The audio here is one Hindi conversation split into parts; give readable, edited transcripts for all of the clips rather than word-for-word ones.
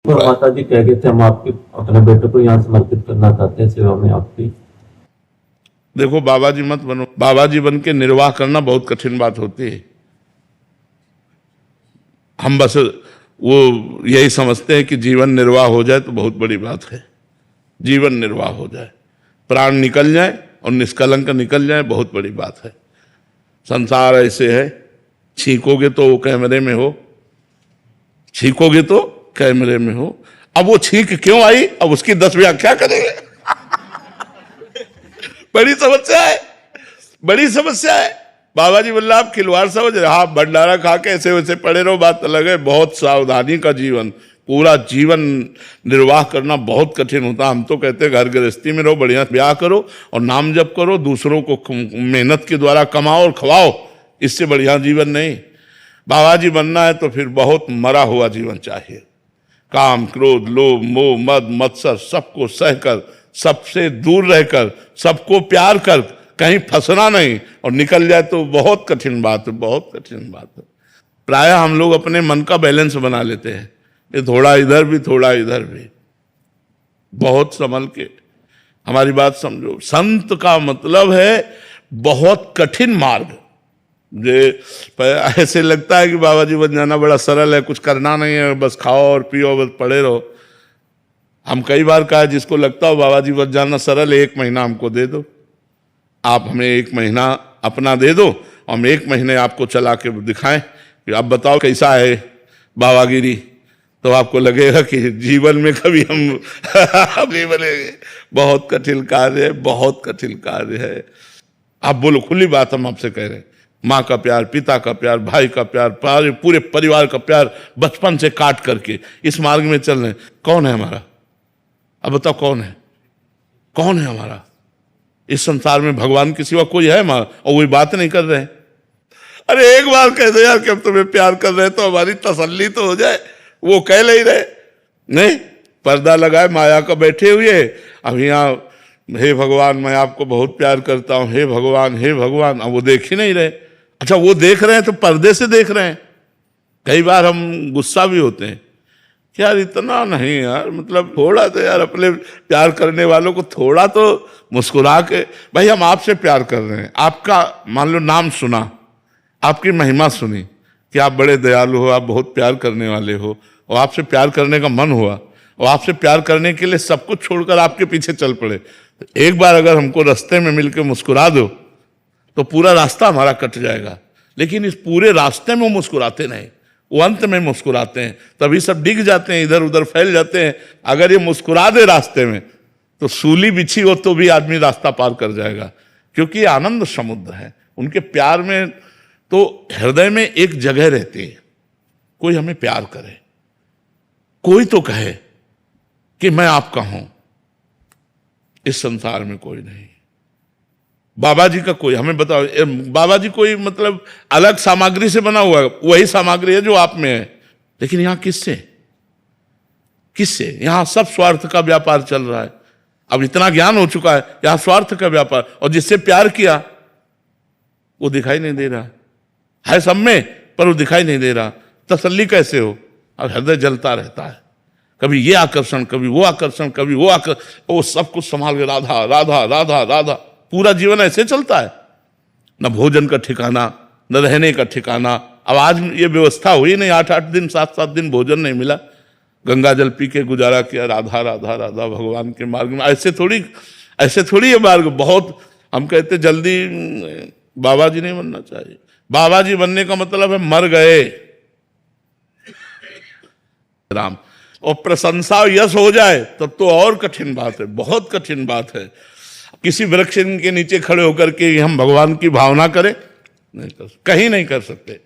और माता जी कह गए थे हम आपके अपने बेटे को यहाँ समर्पित करना चाहते हैं सेवा में आपकी। देखो, बाबा जी मत बनो। बाबा जी बन के निर्वाह करना बहुत कठिन बात होती है। हम बस वो यही समझते हैं कि जीवन निर्वाह हो जाए तो बहुत बड़ी बात है। जीवन निर्वाह हो जाए, प्राण निकल जाए और निष्कलंक निकल जाए, बहुत बड़ी बात है। संसार ऐसे है, छींकोगे तो वो कैमरे में हो, छींकोगे तो कैमरे में हो। अब वो छींक क्यों आई, अब उसकी 10 व्याख्या करेंगे। बड़ी समस्या है, बड़ी समस्या है। बाबा जी बोला आप खिलवाड़ समझ रहे, हाँ भंडारा खा के ऐसे वैसे पड़े रहो, बात अलग है। बहुत सावधानी का जीवन, पूरा जीवन निर्वाह करना बहुत कठिन होता। हम तो कहते हैं घर गृहस्थी में रहो, बढ़िया ब्याह करो और नाम जप करो, दूसरों को मेहनत के द्वारा कमाओ और खवाओ, इससे बढ़िया जीवन नहीं। बाबा जी बनना है तो फिर बहुत मरा हुआ जीवन चाहिए। काम, क्रोध, लोभ, मोह, मद, मत्सर सबको सहकर, सबसे दूर रहकर, सबको प्यार कर, कहीं फंसना नहीं और निकल जाए तो बहुत कठिन बात है, बहुत कठिन बात है। प्रायः हम लोग अपने मन का बैलेंस बना लेते हैं, ये थोड़ा इधर भी थोड़ा इधर भी। बहुत संभल के हमारी बात समझो। संत का मतलब है बहुत कठिन मार्ग। ऐसे लगता है कि बाबा जी बन जाना बड़ा सरल है, कुछ करना नहीं है, बस खाओ और पियो, बस पड़े रहो। हम कई बार कहा जिसको लगता हो बाबा जी बन जाना सरल है, 1 महीना हमको दे दो, आप हमें 1 महीना अपना दे दो, हम 1 महीने आपको चला के दिखाएं कि आप बताओ कैसा है बाबागिरी, तो आपको लगेगा कि जीवन में कभी हम नहीं बनेंगे। बहुत कठिन कार्य है, बहुत कठिन कार्य है। आप बोलो, खुली बात हम आपसे कह रहे हैं। माँ का प्यार, पिता का प्यार, भाई का प्यार, पूरे परिवार का प्यार बचपन से काट करके इस मार्ग में चल रहे। कौन है हमारा? अब बताओ कौन है? कौन है हमारा इस संसार में? भगवान के सिवा कोई है हमारा? और वही बात नहीं कर रहे हैं। अरे एक बार कह दो यार कि हम तुम्हें प्यार कर रहे हैं तो हमारी तसल्ली तो हो जाए। वो कह नहीं रहे, नहीं, पर्दा लगाए माया का बैठे हुए। अब यहाँ हे भगवान मैं आपको बहुत प्यार करता हूँ, हे भगवान, हे भगवान। अब वो देख ही नहीं रहे। अच्छा, वो देख रहे हैं तो पर्दे से देख रहे हैं। कई बार हम गुस्सा भी होते हैं कि यार इतना नहीं यार, मतलब थोड़ा तो यार अपने प्यार करने वालों को थोड़ा तो मुस्कुरा के, भाई हम आपसे प्यार कर रहे हैं, आपका मान लो नाम सुना, आपकी महिमा सुनी कि आप बड़े दयालु हो, आप बहुत प्यार करने वाले हो, और आपसे प्यार करने का मन हुआ, और आपसे प्यार करने के लिए सब कुछ छोड़कर आपके पीछे चल पड़े। एक बार अगर हमको रास्ते में मिलकर मुस्कुरा दो तो पूरा रास्ता हमारा कट जाएगा। लेकिन इस पूरे रास्ते में वो मुस्कुराते नहीं, वो अंत में मुस्कुराते हैं, तभी सब डिग जाते हैं, इधर उधर फैल जाते हैं। अगर ये मुस्कुरा दे रास्ते में तो सूली बिछी हो तो भी आदमी रास्ता पार कर जाएगा, क्योंकि ये आनंद समुद्र है। उनके प्यार में तो हृदय में एक जगह रहती है, कोई हमें प्यार करे, कोई तो कहे कि मैं आपका हूं। इस संसार में कोई नहीं। बाबा जी का कोई, हमें बताओ, बाबा जी कोई मतलब अलग सामग्री से बना हुआ है, वही सामग्री है जो आप में है। लेकिन यहां किससे, किससे? यहां सब स्वार्थ का व्यापार चल रहा है। अब इतना ज्ञान हो चुका है, यहां स्वार्थ का व्यापार। और जिससे प्यार किया वो दिखाई नहीं दे रहा है, सब में, पर वो दिखाई नहीं दे रहा। तसल्ली कैसे हो? अब हृदय जलता रहता है, कभी ये आकर्षण, कभी वो आकर्षण, कभी वो आकर्षण, वो सब कुछ संभाल के राधा राधा राधा राधा। पूरा जीवन ऐसे चलता है, न भोजन का ठिकाना, न रहने का ठिकाना। अब आज ये व्यवस्था हुई नहीं, 8-8 दिन 7-7 दिन भोजन नहीं मिला, गंगा जल पी के गुजारा किया, राधा राधा राधा भगवान के मार्ग में। ऐसे थोड़ी, ऐसे थोड़ी ये मार्ग। बहुत हम कहते जल्दी बाबा जी नहीं बनना चाहिए। बाबा जी बनने का मतलब है मर गए राम, और प्रशंसा यश हो जाए तब तो और कठिन बात है, बहुत कठिन बात है। किसी वृक्ष के नीचे खड़े होकर के हम भगवान की भावना करें, नहीं कर, कहीं नहीं कर सकते।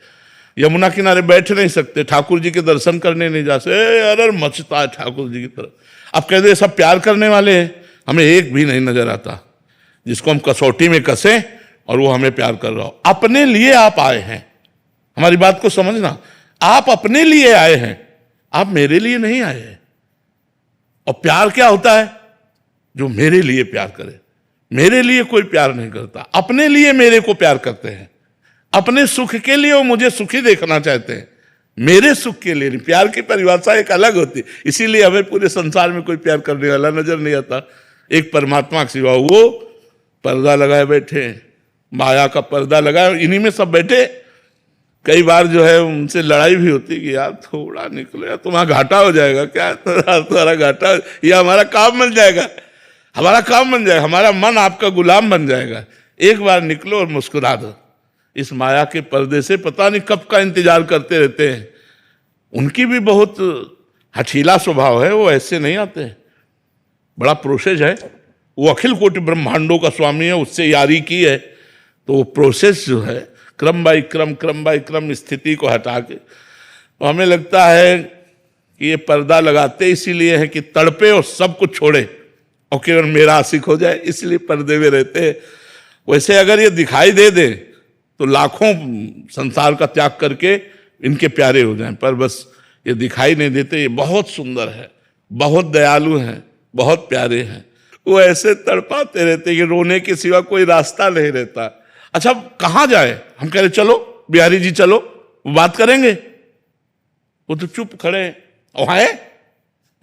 यमुना किनारे बैठ नहीं सकते, ठाकुर जी के दर्शन करने नहीं जा सकते। अरे मचता है ठाकुर जी की तरफ। अब कह दे सब प्यार करने वाले हैं, हमें एक भी नहीं नजर आता जिसको हम कसौटी में कसें और वो हमें प्यार कर रहा हो। अपने लिए आप आए हैं, हमारी बात को समझना। आप अपने लिए आए हैं, आप मेरे लिए नहीं आए हैं। और प्यार क्या होता है? जो मेरे लिए प्यार करे। मेरे लिए कोई प्यार नहीं करता, अपने लिए मेरे को प्यार करते हैं। अपने सुख के लिए वो मुझे सुखी देखना चाहते हैं। मेरे सुख के लिए नहीं। प्यार की परिभाषा एक अलग होती, इसीलिए हमें पूरे संसार में कोई प्यार करने वाला नजर नहीं आता। एक परमात्मा के सिवा वो पर्दा लगाए बैठे हैं, माया का पर्दा लगाए, इन्हीं में सब बैठे। कई बार जो है उनसे लड़ाई भी होती कि यार थोड़ा निकलो यार, तुम्हारा घाटा हो जाएगा क्या, तुम्हारा घाटा, या हमारा काम बन जाएगा, हमारा काम बन जाएगा, हमारा मन आपका गुलाम बन जाएगा। एक बार निकलो और मुस्कुरा दो। इस माया के पर्दे से पता नहीं कब का इंतजार करते रहते हैं। उनकी भी बहुत हठीला स्वभाव है, वो ऐसे नहीं आते हैं, बड़ा प्रोसेस है। वो अखिल कोटि ब्रह्मांडों का स्वामी है, उससे यारी की है, तो वो प्रोसेस जो है क्रम बाई क्रम स्थिति को हटा के, तो हमें लगता है कि ये पर्दा लगाते इसीलिए है कि तड़पे और सब कुछ छोड़े और केवल मेरा आशिक हो जाए, इसलिए पर्दे में रहते हैं। वैसे अगर ये दिखाई दे दे तो लाखों संसार का त्याग करके इनके प्यारे हो जाएं, पर बस ये दिखाई नहीं देते। ये बहुत सुंदर है, बहुत दयालु हैं, बहुत प्यारे हैं। वो ऐसे तड़पाते रहते कि रोने के सिवा कोई रास्ता नहीं रहता। अच्छा कहाँ जाए, हम कह रहे चलो बिहारी जी चलो, वो बात करेंगे, वो तो चुप खड़े हैं। वहां है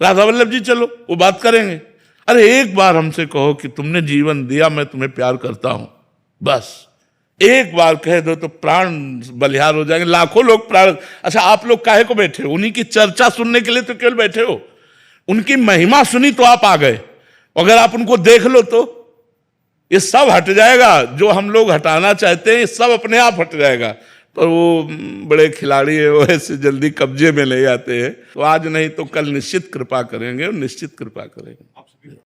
राधा वल्लभ जी, चलो वो बात करेंगे। अरे एक बार हमसे कहो कि तुमने जीवन दिया, मैं तुम्हें प्यार करता हूं, बस एक बार कह दो तो प्राण बलिहार हो जाएंगे। लाखों लोग प्राण, अच्छा आप लोग काहे को बैठे हो? उन्हीं की चर्चा सुनने के लिए तो केवल बैठे हो। उनकी महिमा सुनी तो आप आ गए, अगर आप उनको देख लो तो ये सब हट जाएगा, जो हम लोग हटाना चाहते हैं ये सब अपने आप हट जाएगा। पर वो बड़े खिलाड़ी है, वो ऐसे जल्दी कब्जे में ले आते हैं। तो आज नहीं तो कल निश्चित कृपा करेंगे और निश्चित कृपा करेंगे।